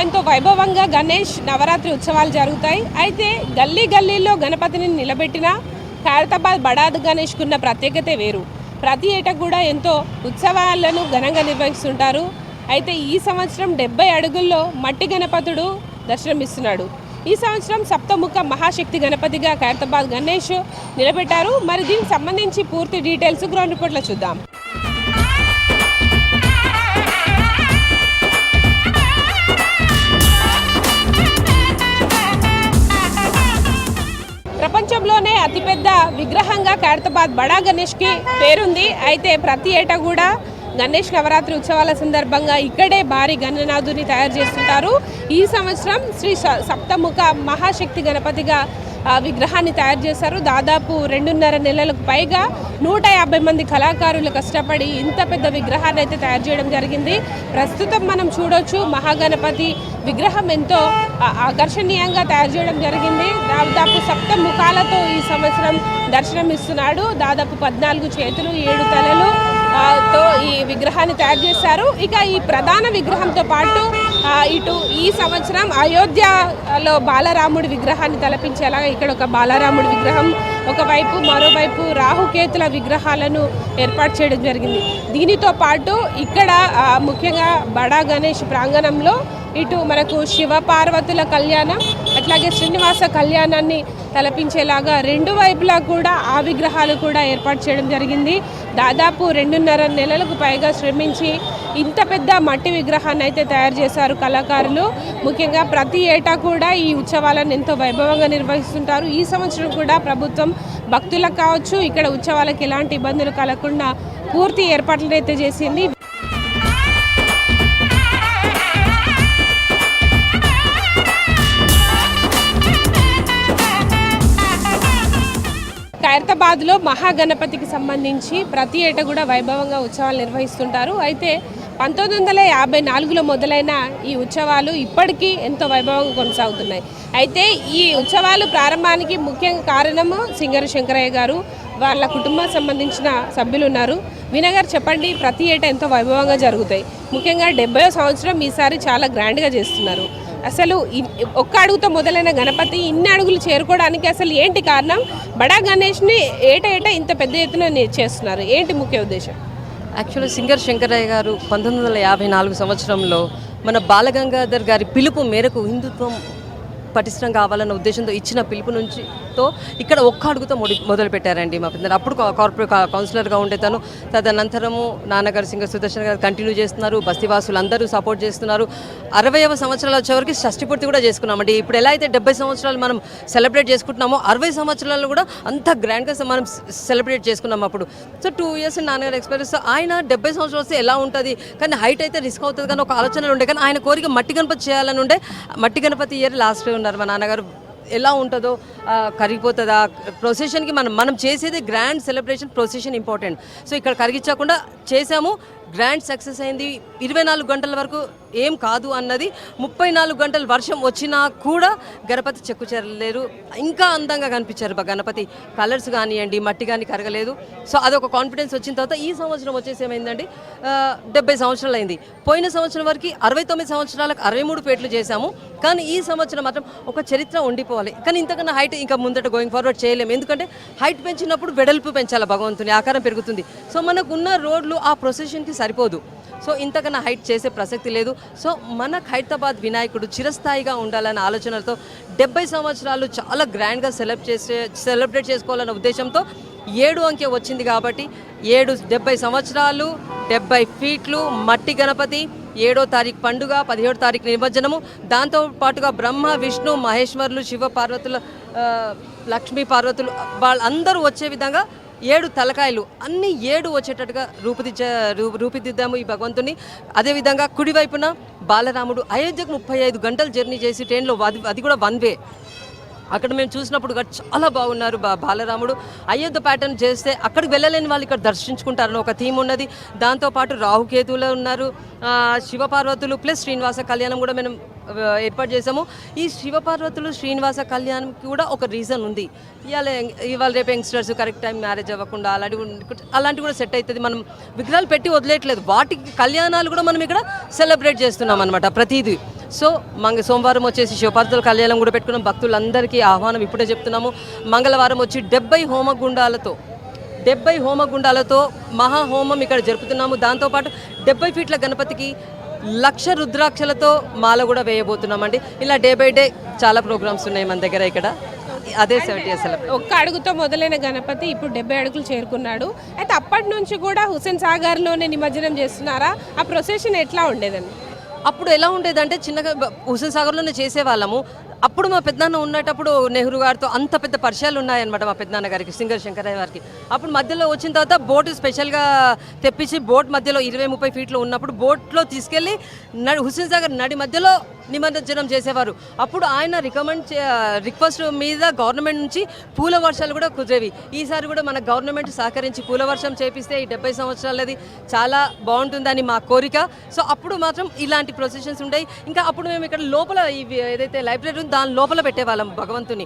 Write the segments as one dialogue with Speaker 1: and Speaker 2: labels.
Speaker 1: ఎంతో వైభవంగా గణేష్ నవరాత్రి ఉత్సవాలు జరుగుతాయి. అయితే గల్లీ గల్లీలో గణపతిని నిలబెట్టిన ఖైరతాబాద్ బడాద్ గణేష్కున్న ప్రత్యేకత వేరు. ప్రతి ఏటా కూడా ఎంతో ఉత్సవాలను ఘనంగా నిర్వహిస్తుంటారు. అయితే ఈ సంవత్సరం 70 అడుగుల్లో మట్టి గణపతుడు దర్శనమిస్తున్నాడు. ఈ సంవత్సరం సప్తముఖ మహాశక్తి గణపతిగా ఖైరతాబాద్ గణేష్ నిలబెట్టారు. మరి దీనికి సంబంధించి పూర్తి డీటెయిల్స్ గ్రౌండ్ రిపోర్ట్లో చూద్దాం. ప్రపంచంలోనే అతిపెద్ద విగ్రహంగా ఖైరతాబాద్ బడా గణేష్కి పేరుంది. అయితే ప్రతి ఏటా కూడా గణేష్ నవరాత్రి ఉత్సవాల సందర్భంగా ఇక్కడే భారీ గణనాథుని తయారు చేస్తుంటారు. ఈ సంవత్సరం శ్రీ సప్తముఖ మహాశక్తి గణపతిగా విగ్రహాన్ని తయారు చేశారు. దాదాపు 2.5 నెలలకు పైగా 150 మంది కళాకారులు కష్టపడి ఇంత పెద్ద విగ్రహాన్ని అయితే తయారు చేయడం జరిగింది. ప్రస్తుతం మనం చూడొచ్చు మహాగణపతి విగ్రహం ఎంతో ఆకర్షణీయంగా తయారు చేయడం జరిగింది. దాదాపు సప్తముఖాలతో ఈ సంవత్సరం దర్శనమిస్తున్నాడు. దాదాపు 14 చేతులు 7 తలలు తో ఈ విగ్రహాన్ని తయారు చేశారు. ఇక ఈ ప్రధాన విగ్రహంతో పాటు ఇటు ఈ సంవత్సరం అయోధ్యలో బాలరాముడి విగ్రహాన్ని తలపించేలాగా ఇక్కడ ఒక బాలరాముడి విగ్రహం ఒకవైపు, మరోవైపు రాహుకేతుల విగ్రహాలను ఏర్పాటు చేయడం జరిగింది. దీనితో పాటు ఇక్కడ ముఖ్యంగా బడా గణేష్ ప్రాంగణంలో ఇటు మనకు శివ పార్వతుల కళ్యాణం అట్లాగే శ్రీనివాస కళ్యాణాన్ని తలపించేలాగా 2 వైపులా కూడా ఆ విగ్రహాలు కూడా ఏర్పాటు చేయడం జరిగింది. దాదాపు 2.5 నెలలకు పైగా శ్రమించి ఇంత పెద్ద మట్టి విగ్రహాన్ని అయితే తయారు చేశారు కళాకారులు. ముఖ్యంగా ప్రతి ఏటా కూడా ఈ ఉత్సవాలను ఎంతో వైభవంగా నిర్వహిస్తుంటారు. ఈ సంవత్సరం కూడా ప్రభుత్వం భక్తులకు కావచ్చు ఇక్కడ ఉత్సవాలకు ఎలాంటి ఇబ్బందులు కలగకుండా పూర్తి ఏర్పాట్లను అయితే చేసింది. ఖైరతాబాద్లో మహాగణపతికి సంబంధించి ప్రతి ఏటా కూడా వైభవంగా ఉత్సవాలు నిర్వహిస్తుంటారు. అయితే 1954లో మొదలైన ఈ ఉత్సవాలు ఇప్పటికీ ఎంతో వైభవంగా కొనసాగుతున్నాయి. అయితే ఈ ఉత్సవాలు ప్రారంభానికి ముఖ్య కారణము సింగర్ శంకరయ్య గారు, వాళ్ళ కుటుంబం సంబంధించిన సభ్యులు ఉన్నారు. వినగారు చెప్పండి, ప్రతి ఏటా ఎంతో వైభవంగా జరుగుతాయి. ముఖ్యంగా 70వ సంవత్సరం ఈసారి చాలా గ్రాండ్గా చేస్తున్నారు. అసలు ఒక్క అడుగుతో మొదలైన గణపతి ఇన్ని అడుగులు చేరుకోవడానికి అసలు ఏంటి కారణం? బడా గణేష్ని ఏటా ఇంత పెద్ద ఎత్తున చేస్తున్నారు, ఏంటి ముఖ్య ఉద్దేశం?
Speaker 2: యాక్చువల్లీ సింగర్ శంకరయ్య గారు 1954 సంవత్సరంలో మన బాలగంగాధర్ గారి పిలుపు మేరకు హిందుత్వం పటిష్టం కావాలన్న ఉద్దేశంతో ఇచ్చిన పిలుపు నుంచితో ఇక్కడ ఒక్క అడుగుతో మొదలు పెట్టారండి మా పిల్లలు. అప్పుడు కార్పొరేట్ కౌన్సిలర్గా ఉండే తను, తదనంతరము నాన్నగారు సింగర్ సుదర్శన్ గారు కంటిన్యూ చేస్తున్నారు. బస్తీవాసులు అందరూ సపోర్ట్ చేస్తున్నారు. 60వ సంవత్సరాలు వచ్చేవరకు షష్టిపూర్తి కూడా చేసుకున్నామండి. ఇప్పుడు ఎలా అయితే 70 సంవత్సరాలు మనం సెలబ్రేట్ చేసుకుంటున్నామో 60 సంవత్సరాలు కూడా అంత గ్రాండ్గా మనం సెలబ్రేట్ చేసుకున్నాం. అప్పుడు సో 2 ఇయర్స్ నాన్నగారు ఎక్స్పీరియన్స్. ఆయన 70 సంవత్సరాలు వస్తే ఎలా ఉంటుంది, కానీ హైట్ అయితే రిస్క్ అవుతుంది కానీ ఒక ఆలోచనలు ఉండే. కానీ ఆయన కోరిక మట్టి గణపతి చేయాలని ఉండే. మట్టి గణపతి ఇయర్ లాస్ట్ ఉన్నారు మా నాన్నగారు. ఎలా ఉంటుందో కరిగిపోతుందా ప్రొసెషన్కి, మనం చేసేది grand celebration, procession important. So ఇక్కడ కరిగించకుండా చేసాము, గ్రాండ్ సక్సెస్ అయింది. 24 గంటల వరకు ఏం కాదు అన్నది. 34 గంటలు వర్షం వచ్చినా కూడా గణపతి చెక్కు చెరలేరు, ఇంకా అందంగా కనిపించారు. గణపతి కలర్స్ కానివ్వండి, మట్టి కానీ కరగలేదు. సో అదొక కాన్ఫిడెన్స్ వచ్చిన తర్వాత ఈ సంవత్సరం వచ్చేసి ఏమైందండి, 70 సంవత్సరాలు అయింది. పోయిన సంవత్సరం వరకు 69 సంవత్సరాలకు 63 పేట్లు చేశాము. కానీ ఈ సంవత్సరం మాత్రం ఒక చరిత్ర ఉండిపోవాలి. కానీ ఇంతకన్నా హైట్ ఇంకా ముందట గోయింగ్ ఫార్వర్డ్ చేయలేము. ఎందుకంటే హైట్ పెంచినప్పుడు వెడల్పు పెంచాలి, భగవంతుని ఆకారం పెరుగుతుంది. సో మనకున్న రోడ్లు ఆ ప్రొసెషన్కి సరిపోదు. సో ఇంతకన్నా హైట్ చేసే ప్రసక్తి లేదు. సో మన ఖైరతాబాద్ వినాయకుడు చిరస్థాయిగా ఉండాలన్న ఆలోచనలతో 70 సంవత్సరాలు చాలా గ్రాండ్గా సెలబ్రేట్ చేసుకోవాలన్న ఉద్దేశంతో 7 అంకె వచ్చింది. కాబట్టి 70 సంవత్సరాలు 70 ఫీట్లు మట్టి గణపతి, 7వ తారీఖు పండుగ, 17వ తారీఖు నిమజ్జనము. దాంతో పాటుగా బ్రహ్మ విష్ణు మహేశ్వరులు, శివ పార్వతుల, లక్ష్మీ పార్వతులు వాళ్ళందరూ వచ్చే విధంగా 7 తలకాయలు అన్ని 7 వచ్చేటట్టుగా రూపుదిద్దాము ఈ భగవంతుని. అదేవిధంగా కుడివైపున బాలరాముడు అయోధ్యకు 35 గంటలు జర్నీ చేసి ట్రైన్లో, అది కూడా 1 వే. అక్కడ మేము చూసినప్పుడు చాలా బాగున్నారు బాలరాముడు. అయోధ్య ప్యాటర్న్ చేస్తే అక్కడికి వెళ్ళలేని వాళ్ళు ఇక్కడ దర్శించుకుంటారని ఒక థీమ్ ఉన్నది. దాంతోపాటు రాహుకేతువులు ఉన్నారు, శివపార్వతులు ప్లస్ శ్రీనివాస కళ్యాణం కూడా మనం ఏర్పాటు చేసాము. ఈ శివపార్వతులు శ్రీనివాస కళ్యాణంకి కూడా ఒక రీజన్ ఉంది. ఇవాళ రేపు యంగ్స్టర్స్ కరెక్ట్ టైం మ్యారేజ్ అవ్వకుండా అలాంటివి కూడా సెట్ అవుతుంది. మనం విగ్రహాలు పెట్టి వదిలేయట్లేదు, వాటికి కళ్యాణాలు కూడా మనం ఇక్కడ సెలబ్రేట్ చేస్తున్నాం అనమాట ప్రతిదీ. సో సోమవారం వచ్చేసి శివపార్వతుల కళ్యాణం కూడా పెట్టుకున్నాం. భక్తులందరికీ ఆహ్వానం ఇప్పుడే చెప్తున్నాము. మంగళవారం వచ్చి 70 హోమగుండాలతో మహాహోమం ఇక్కడ జరుపుతున్నాము. దాంతోపాటు 70 ఫీట్ల గణపతికి 1,00,000 రుద్రాక్షలతో మాల కూడా వేయబోతున్నామండి. ఇలా డే బై డే చాలా ప్రోగ్రామ్స్ ఉన్నాయి మన దగ్గర ఇక్కడ. అదే 70 అసలు
Speaker 1: ఒక్క అడుగుతో మొదలైన గణపతి ఇప్పుడు 70 అడుగులు చేరుకున్నాడు. అయితే అప్పటి నుంచి కూడా హుస్సేన్ సాగర్లోనే నిమజ్జనం చేస్తున్నారా? ఆ ప్రొసెషన్ ఎట్లా ఉండేదండి?
Speaker 2: అప్పుడు ఎలా ఉండేదంటే చిన్నగా హుస్సేన్ సాగర్లోనే చేసేవాళ్ళము. అప్పుడు మా పెద్దనాన్న ఉన్నప్పుడు నెహ్రూ గారితో అంత పెద్ద పరిచయాలు ఉన్నాయన్నమాట మా పెద్దనాన్న గారికి, సింగర్ శంకరయ్య గారికి. అప్పుడు మధ్యలో వచ్చిన తర్వాత బోట్ స్పెషల్గా తెప్పించి బోట్ మధ్యలో 20-30 ఫీట్లు ఉన్నప్పుడు బోట్లో తీసుకెళ్ళి హుస్సేన్ సాగర్ నడి మధ్యలో నిమజ్జనం చేసేవారు. అప్పుడు ఆయన రిక్వెస్ట్ మీద గవర్నమెంట్ నుంచి పూల వర్షాలు కూడా కుదిరేవి. ఈసారి కూడా మన గవర్నమెంట్ సహకరించి పూల వర్షం చేపిస్తే ఈ 70 సంవత్సరాలది చాలా బాగుంటుందని మా కోరిక. సో అప్పుడు మాత్రం ఇలాంటి ప్రొసెషన్స్ ఉంటాయి. ఇంకా అప్పుడు మేము ఇక్కడ లోపల ఏదైతే లైబ్రరీ దాని లోపల పెట్టేవాళ్ళం భగవంతుని.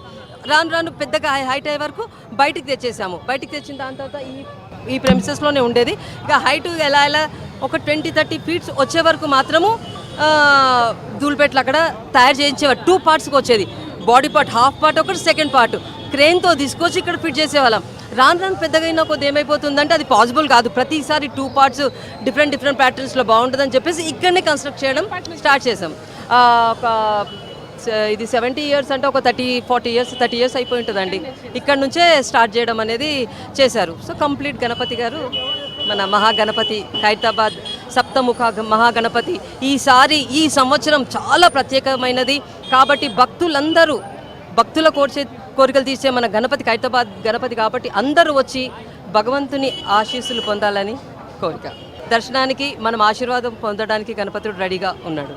Speaker 2: రాను పెద్దగా హైట్ అయ్యే వరకు బయటికి తెచ్చేసాము. బయటికి తెచ్చిన దాని తర్వాత ఈ ప్రెమిసెస్లోనే ఉండేది. ఇక హైట్ ఎలా ఒక 20-30 ఫీట్స్ వచ్చే వరకు మాత్రము ధూళిపేటలు అక్కడ తయారు చేయించేవారు. 2 పార్ట్స్కి వచ్చేది. బాడీ పార్ట్, హాఫ్ పార్ట్ ఒకటి, సెకండ్ పార్ట్ క్రెయిన్తో తీసుకొచ్చి ఇక్కడ ఫిట్ చేసేవాళ్ళం. రాను పెద్దగా అయినా కొద్ది ఏమైపోతుందంటే అది పాసిబుల్ కాదు. ప్రతిసారి 2 పార్ట్స్ డిఫరెంట్ ప్యాటర్న్స్లో బాగుంటుందని చెప్పేసి ఇక్కడనే కన్స్ట్రక్ట్ చేయడం స్టార్ట్ చేసాం. ఇది 70 ఇయర్స్ అంటే ఒక 30 ఇయర్స్ అయిపోయి ఉంటుందండి. ఇక్కడ నుంచే స్టార్ట్ చేయడం అనేది చేశారు. సో కంప్లీట్ గణపతి గారు మన మహాగణపతి, ఖైరతాబాద్ సప్తముఖ మహాగణపతి ఈ సంవత్సరం చాలా ప్రత్యేకమైనది. కాబట్టి భక్తుల కోరికలు తీసే మన గణపతి, ఖైరతాబాద్ గణపతి కాబట్టి అందరూ వచ్చి భగవంతుని ఆశీస్సులు పొందాలని కోరిక. దర్శనానికి మనం ఆశీర్వాదం పొందడానికి గణపతుడు రెడీగా ఉన్నాడు.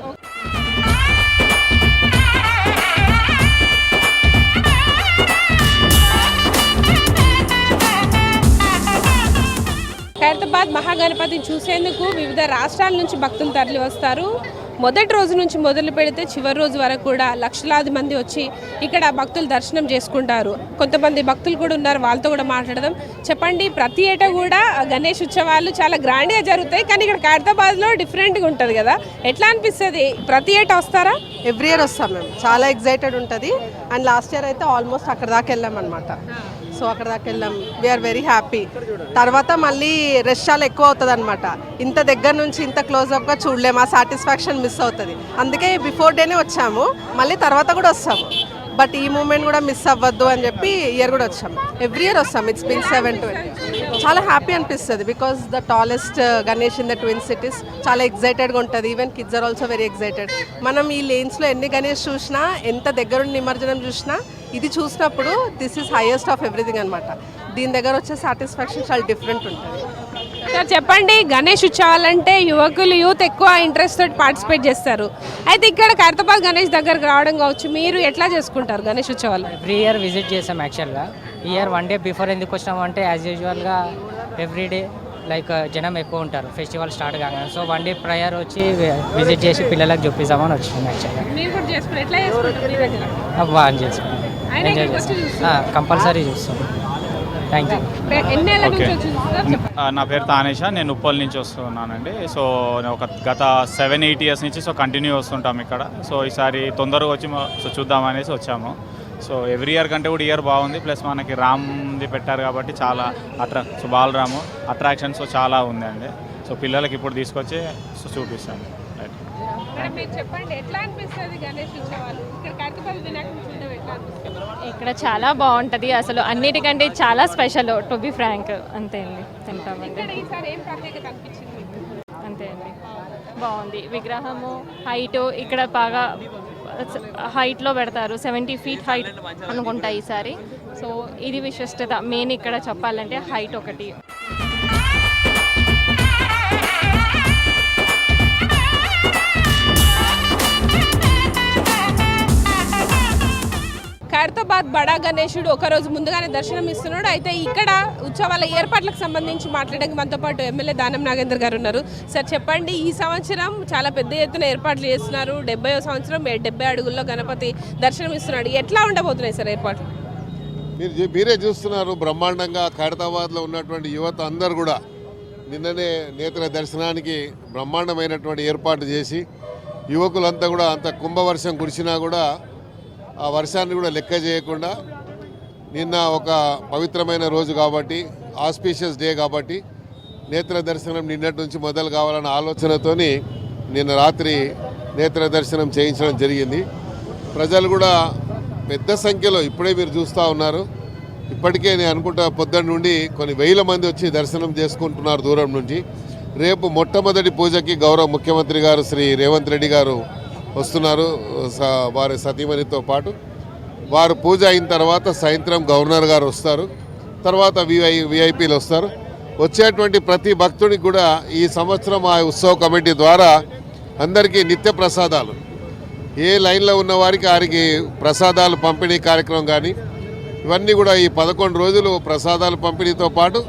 Speaker 1: ఖైరతాబాద్ మహాగణపతిని చూసేందుకు వివిధ రాష్ట్రాల నుంచి భక్తులు తరలి వస్తారు. మొదటి రోజు నుంచి మొదలు పెడితే చివరి రోజు వరకు కూడా లక్షలాది మంది వచ్చి ఇక్కడ భక్తులు దర్శనం చేసుకుంటారు. కొంతమంది భక్తులు కూడా ఉన్నారు, వాళ్ళతో కూడా మాట్లాడదాం. చెప్పండి, ప్రతి ఏటా కూడా గణేష్ ఉత్సవాలు చాలా గ్రాండ్గా జరుగుతాయి, కానీ ఇక్కడ ఖైరతాబాద్లో డిఫరెంట్గా ఉంటుంది కదా, ఎట్లా అనిపిస్తుంది? ప్రతి ఏటా వస్తారా?
Speaker 3: ఎవ్రీ ఇయర్ వస్తాం మేము. చాలా ఎక్సైటెడ్ ఉంటుంది. అండ్ లాస్ట్ ఇయర్ అయితే ఆల్మోస్ట్ అక్కడ దాకా వెళ్ళాం అనమాట. సో అక్కడ దాకా వెళ్ళాం. We are very happy. తర్వాత మళ్ళీ రష్ చాలా ఎక్కువ అవుతుంది అనమాట. ఇంత దగ్గర నుంచి ఇంత క్లోజ్అప్గా చూడలేము, ఆ సాటిస్ఫాక్షన్ మిస్ అవుతుంది. అందుకే బిఫోర్ డేనే వచ్చాము, మళ్ళీ తర్వాత కూడా వస్తాము. బట్ ఈ మూమెంట్ కూడా మిస్ అవ్వద్దు అని చెప్పి ఇయర్ కూడా వచ్చాము. ఎవ్రీ ఇయర్ వస్తాం. It's been 7 to 8. చాలా హ్యాపీ అనిపిస్తుంది because the tallest Ganesh in the twin cities. చాలా ఎక్సైటెడ్గా ఉంటుంది. Even kids are also very excited. మనం ఈ లేన్స్లో ఎన్ని గణేష్ చూసినా, ఎంత దగ్గరుండి నిమజ్జనం చూసినా, ఇది చూసినప్పుడు this is highest of everything అనమాట. దీని దగ్గర వచ్చే సాటిస్ఫాక్షన్ చాలా డిఫరెంట్ ఉంటుంది.
Speaker 1: సార్ చెప్పండి, గణేష్ ఉత్సవాలంటే యూత్ ఎక్కువ ఇంట్రెస్ట్ తోటి పార్టిసిపేట్ చేస్తారు. అయితే ఇక్కడ ఖైరతాబాద్ గణేష్ దగ్గరకు రావడం కావచ్చు, మీరు ఎట్లా చేసుకుంటారు గణేష్ ఉత్సవాలు?
Speaker 4: ఎవ్రీ ఇయర్ విజిట్ చేసాం. యాక్చువల్గా ఈ ఇయర్ 1 day బిఫోర్ ఎందుకు వచ్చినామంటే యాజ్ యూజువల్గా ఎవ్రీ డే లైక్ జనం ఎక్కువ ఉంటారు ఫెస్టివల్ స్టార్ట్ కాగానే. సో 1 day ప్రయర్ వచ్చి విజిట్ చేసి పిల్లలకు చూపిస్తామని వచ్చినాం. యాక్చువల్గా బాగా చేసుకున్నాం, ఎంజాయ్ చేస్తాం, కంపల్సరీ చూస్తాం. Thank you.
Speaker 5: నా పేరు తానేషా, నేను ఉప్పల్ నుంచి వస్తున్నానండి. సో గత 7-8 years నుంచి కంటిన్యూ వస్తుంటాం ఇక్కడ. సో ఈసారి తొందరగా వచ్చి చూద్దామనేసి వచ్చాము. సో ఎవ్రీ ఇయర్ కంటే కూడా ఇయర్ బాగుంది. ప్లస్ మనకి రామ్ది పెట్టారు కాబట్టి చాలా సో బాలరాము అట్రాక్షన్స్ చాలా ఉందండి. సో పిల్లలకి ఇప్పుడు తీసుకొచ్చి చూపిస్తాను.
Speaker 6: ఇక్కడ చాలా బాగుంటుంది. అసలు అన్నిటికంటే చాలా స్పెషల్, టు బి ఫ్రాంక్. అంతే అండి, తింటామండి. అంతే అండి, బాగుంది. విగ్రహము హైట్ ఇక్కడ బాగా హైట్లో పెడతారు. 70 feet హైట్ అనుకుంటా ఈసారి. సో ఇది విశిష్టత మెయిన్ ఇక్కడ చెప్పాలంటే హైట్ ఒకటి.
Speaker 1: ఖైరతాబాద్ బడా గణేశుడు ఒకరోజు ముందుగానే దర్శనం ఇస్తున్నాడు. అయితే ఇక్కడ ఉత్సవాల ఏర్పాట్లకు సంబంధించి మాట్లాడడానికి మనతో పాటు ఎమ్మెల్యే దానం నాగేందర్ గారు ఉన్నారు. సార్ చెప్పండి, ఈ సంవత్సరం చాలా పెద్ద ఎత్తున ఏర్పాట్లు చేస్తున్నారు. 70వ సంవత్సరం 70 అడుగుల్లో గణపతి దర్శనం ఇస్తున్నాడు. ఎట్లా ఉండబోతున్నాయి సార్ ఏర్పాట్లు?
Speaker 7: మీరే చూస్తున్నారు బ్రహ్మాండంగా. ఖైరతాబాద్లో ఉన్నటువంటి యువత అందరూ కూడా నిన్ననే నేత్ర దర్శనానికి బ్రహ్మాండమైనటువంటి ఏర్పాటు చేసి యువకులంతా కూడా అంత కుంభవర్షం కురిసినా కూడా ఆ వర్షాన్ని కూడా లెక్క చేయకుండా నిన్న ఒక పవిత్రమైన రోజు కాబట్టి ఆస్పీషియస్ డే కాబట్టి నేత్ర దర్శనం నిన్నటి నుంచి మొదలు కావాలన్న ఆలోచనతోని నిన్న రాత్రి నేత్ర దర్శనం చేయించడం జరిగింది. ప్రజలు కూడా పెద్ద సంఖ్యలో ఇప్పుడే మీరు చూస్తూ ఉన్నారు. ఇప్పటికే నేను అనుకుంటా పొద్దున్న నుండి కొన్ని వేల మంది వచ్చి దర్శనం చేసుకుంటున్నారు దూరం నుంచి. రేపు మొట్టమొదటి పూజకి గౌరవ ముఖ్యమంత్రి గారు శ్రీ రేవంత్ రెడ్డి గారు వస్తున్నారు వారి సతీమణితో పాటు. వారు పూజ అయిన తర్వాత సాయంత్రం గవర్నర్ గారు వస్తారు, తర్వాత విఐపీలు వస్తారు. వచ్చేటువంటి ప్రతి భక్తుడికి కూడా ఈ సంవత్సరం ఆ ఉత్సవ కమిటీ ద్వారా అందరికీ నిత్య ప్రసాదాలు, ఏ లైన్లో ఉన్న వారికి ప్రసాదాలు పంపిణీ కార్యక్రమం కానీ ఇవన్నీ కూడా ఈ 11 రోజులు ప్రసాదాలు పంపిణీతో పాటు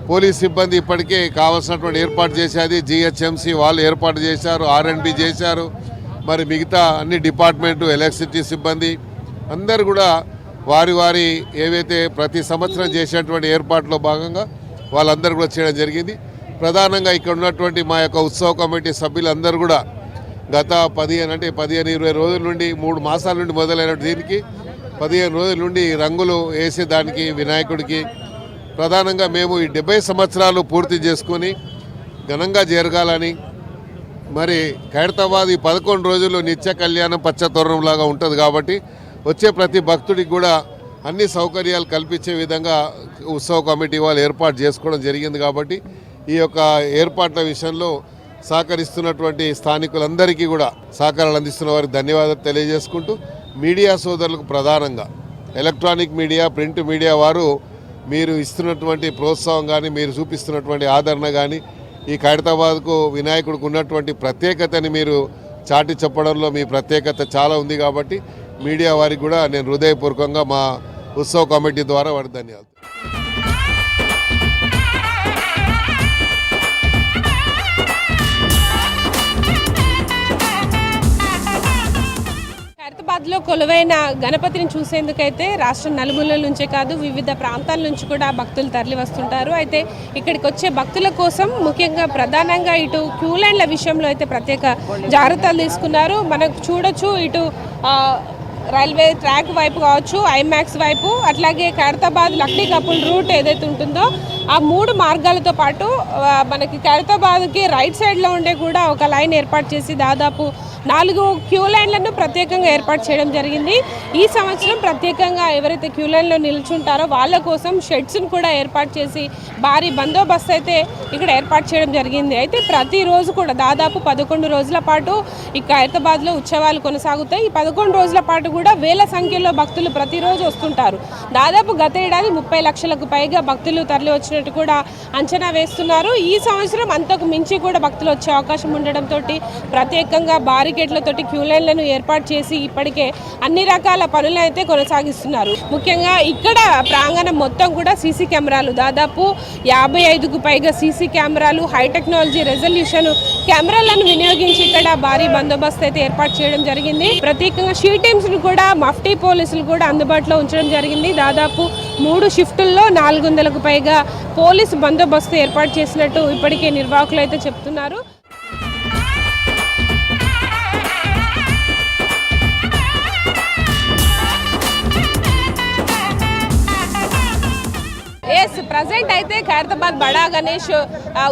Speaker 7: పోలీస్ సిబ్బంది ఇప్పటికే కావాల్సినటువంటి ఏర్పాటు చేసేది. జిహెచ్ఎంసీ వాళ్ళు ఏర్పాటు చేశారు, ఆర్ఎండ్బి చేశారు, మరి మిగతా అన్ని డిపార్ట్మెంటు, ఎలక్ట్రిసిటీ సిబ్బంది అందరూ కూడా వారి ఏవైతే ప్రతి సంవత్సరం చేసేటువంటి ఏర్పాట్లో భాగంగా వాళ్ళందరూ కూడా చేయడం జరిగింది. ప్రధానంగా ఇక్కడ ఉన్నటువంటి మా యొక్క ఉత్సవ కమిటీ సభ్యులందరూ కూడా గత 15-20 రోజుల నుండి 3 మాసాల నుండి మొదలైన దీనికి 15 రోజుల నుండి రంగులు వేసే దానికి వినాయకుడికి ప్రధానంగా మేము ఈ 70 సంవత్సరాలు పూర్తి చేసుకొని ఘనంగా జరగాలని, మరి ఖైరతాబాద్ ఈ 11 రోజులు నిత్య కళ్యాణం పచ్చతోరణంలాగా ఉంటుంది కాబట్టి వచ్చే ప్రతి భక్తుడికి కూడా అన్ని సౌకర్యాలు కల్పించే విధంగా ఉత్సవ కమిటీ వాళ్ళు ఏర్పాటు చేసుకోవడం జరిగింది. కాబట్టి ఈ యొక్క ఏర్పాట్ల విషయంలో సహకరిస్తున్నటువంటి స్థానికులందరికీ కూడా సహకారాలు అందిస్తున్న వారికి ధన్యవాదాలు తెలియజేసుకుంటూ, మీడియా సోదరులకు ప్రధానంగా ఎలక్ట్రానిక్ మీడియా, ప్రింట్ మీడియా వారు మీరు ఇస్తున్నటువంటి ప్రోత్సాహం కానీ మీరు చూపిస్తున్నటువంటి ఆదరణ కానీ ఈ ఖైరతాబాద్కు వినాయకుడికి ఉన్నటువంటి ప్రత్యేకతని మీరు చాటి చెప్పడంలో మీ ప్రత్యేకత చాలా ఉంది. కాబట్టి మీడియా వారికి కూడా నేను హృదయపూర్వకంగా మా ఉత్సవ కమిటీ ద్వారా వారికి ధన్యవాదాలు.
Speaker 1: ఖైరతాబాద్లో కొలువైన గణపతిని చూసేందుకైతే రాష్ట్రం నలుమూలల నుంచే కాదు వివిధ ప్రాంతాల నుంచి కూడా భక్తులు తరలి వస్తుంటారు. అయితే ఇక్కడికి వచ్చే భక్తుల కోసం ముఖ్యంగా ప్రధానంగా ఇటు క్యూ లైన్ల విషయంలో అయితే ప్రత్యేక జాగ్రత్తలు తీసుకున్నారు. మనకు చూడొచ్చు ఇటు రైల్వే ట్రాక్ వైపు కావచ్చు, ఐమాక్స్ వైపు, అట్లాగే ఖైరతాబాద్ లక్డీ కపుల్ రూట్ ఏదైతే ఉంటుందో ఆ 3 మార్గాలతో పాటు మనకి ఖైరతాబాద్కి రైట్ సైడ్లో ఉండే కూడా ఒక లైన్ ఏర్పాటు చేసి దాదాపు 4 క్యూ లైన్లను ప్రత్యేకంగా ఏర్పాటు చేయడం జరిగింది. ఈ సంవత్సరం ప్రత్యేకంగా ఎవరైతే క్యూ లైన్లో నిల్చుంటారో వాళ్ళ కోసం షెడ్స్ను కూడా ఏర్పాటు చేసి భారీ బందోబస్తు అయితే ఇక్కడ ఏర్పాటు చేయడం జరిగింది. అయితే ప్రతిరోజు కూడా దాదాపు 11 రోజుల పాటు ఈ ఖైరతాబాద్లో ఉత్సవాలు కొనసాగుతాయి. ఈ 11 రోజుల పాటు కూడా వేల సంఖ్యలో భక్తులు ప్రతిరోజు వస్తుంటారు. దాదాపు గత ఏడాది 30 లక్షలకు పైగా భక్తులు తరలి వచ్చినట్టు కూడా అంచనా వేస్తున్నారు. ఈ సంవత్సరం అంతకు మించి కూడా భక్తులు వచ్చే అవకాశం ఉండడంతో ప్రత్యేకంగా బారికేడ్లతోటి క్యూ లైన్లను ఏర్పాటు చేసి ఇప్పటికే అన్ని రకాల పనులు అయితే కొనసాగిస్తున్నారు. ముఖ్యంగా ఇక్కడ ప్రాంగణం మొత్తం కూడా సీసీ కెమెరాలు, దాదాపు 55కు పైగా సీసీ కెమెరాలు, హై టెక్నాలజీ రెజల్యూషన్ కెమెరాలను వినియోగించి ఇక్కడ భారీ బందోబస్తు అయితే ఏర్పాటు చేయడం జరిగింది. ప్రత్యేకంగా షీ టీమ్స్ కూడా, మఫ్టీ పోలీసులు కూడా అందుబాటులో ఉంచడం జరిగింది. దాదాపు 3 షిఫ్టుల్లో 400కు పైగా పోలీసు బందోబస్తు ఏర్పాటు చేసినట్టు ఇప్పటికే నిర్వాహకులు అయితే చెప్తున్నారు. ప్రజెంట్ అయితే ఖైరతాబాద్ బడా గణేష్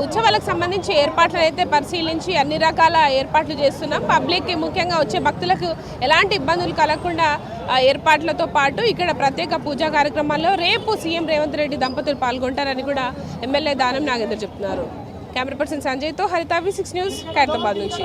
Speaker 1: ఉత్సవాలకు సంబంధించి ఏర్పాట్లను అయితే పరిశీలించి అన్ని రకాల ఏర్పాట్లు చేస్తున్నాం. పబ్లిక్కి ముఖ్యంగా వచ్చే భక్తులకు ఎలాంటి ఇబ్బందులు కలగకుండా ఏర్పాట్లతో పాటు ఇక్కడ ప్రత్యేక పూజా కార్యక్రమాల్లో రేపు సీఎం రేవంత్ రెడ్డి దంపతులు పాల్గొంటారని కూడా ఎమ్మెల్యే దానం నాగేందర్ చెప్తున్నారు. కెమెరా పర్సన్ సంజయ్తో హరిత V6 న్యూస్ ఖైరతాబాద్ నుంచి.